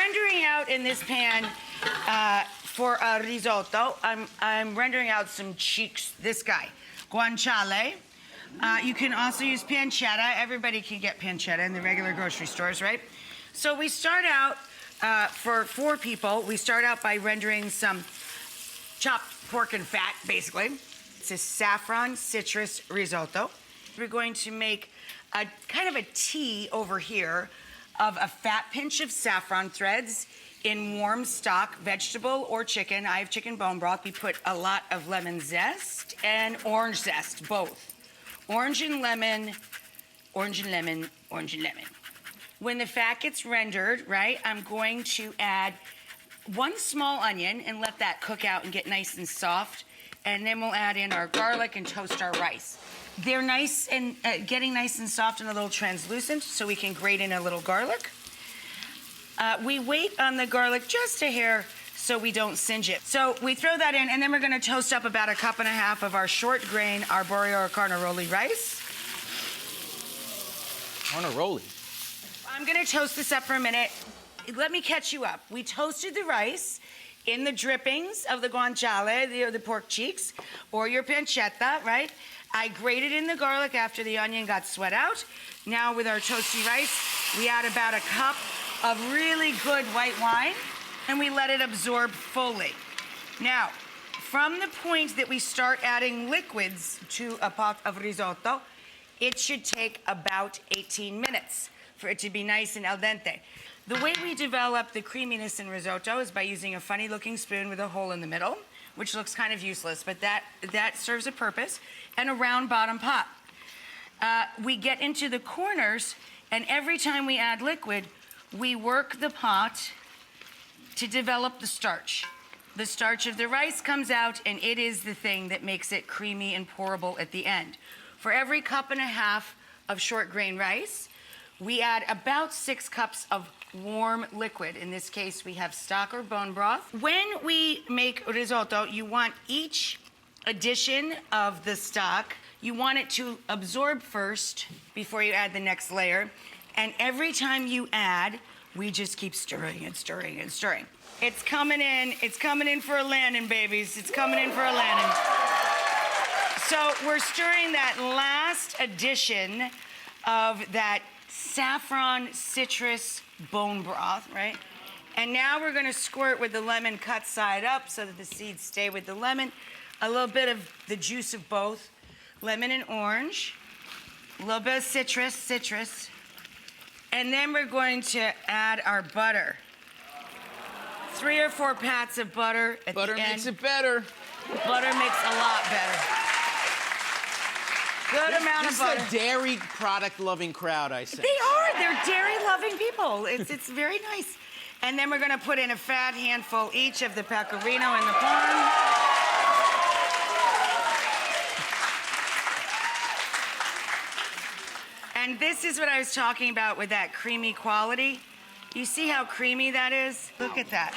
rendering out in this pan for a risotto. I'm rendering out some cheeks. This guy, guanciale. You can also use pancetta. Everybody can get pancetta in the regular grocery stores, right? So we start out, for 4 people, we start out by rendering some chopped pork and fat, basically. It's a saffron-citrus risotto. We're going to make a kind of a tea over here of a fat pinch of saffron threads in warm stock, vegetable or chicken. I have chicken bone broth. We put a lot of lemon zest and orange zest, both. Orange and lemon, orange and lemon, orange and lemon. When the fat gets rendered, right, I'm going to add 1 small onion and let that cook out and get nice and soft. And then we'll add in our garlic and toast our rice. They're nice and getting nice and soft and a little translucent, so we can grate in a little garlic. We wait on the garlic just a hair so we don't singe it. So we throw that in, and then we're gonna toast up about 1.5 cups of our short grain arborio or carnaroli rice. Carnaroli? I'm gonna toast this up for a minute. Let me catch you up. We toasted the rice in the drippings of the guanciale, the pork cheeks, or your pancetta, right? I grated in the garlic after the onion got sweat out. Now with our toasty rice, we add about 1 cup of really good white wine, and we let it absorb fully. Now, from the point that we start adding liquids to a pot of risotto, it should take about 18 minutes for it to be nice and al dente. The way we develop the creaminess in risotto is by using a funny-looking spoon with a hole in the middle, which looks kind of useless, but that serves a purpose, and a round bottom pot. We get into the corners, and every time we add liquid, we work the pot to develop the starch. The starch of the rice comes out, and it is the thing that makes it creamy and pourable at the end. For every 1.5 cups of short grain rice, we add about 6 cups of warm liquid. In this case, we have stock or bone broth. When we make risotto, you want each addition of the stock, you want it to absorb first before you add the next layer. And every time you add, we just keep stirring and stirring and stirring. It's coming in for a landing, babies. It's coming in for a landing. So we're stirring that last addition of that saffron-citrus bone broth, right? And now we're gonna squirt with the lemon cut side up so that the seeds stay with the lemon. A little bit of the juice of both, lemon and orange, a little bit of citrus. And then we're going to add our butter. 3 or 4 pats of butter at the end. Butter makes it better. Butter makes a lot better. Good amount of butter. This is a dairy product-loving crowd, I say. They are. They're dairy-loving people. It's very nice. And then we're going to put in a fat handful each of the pecorino and the parm. And this is what I was talking about with that creamy quality. You see how creamy that is? Look at that.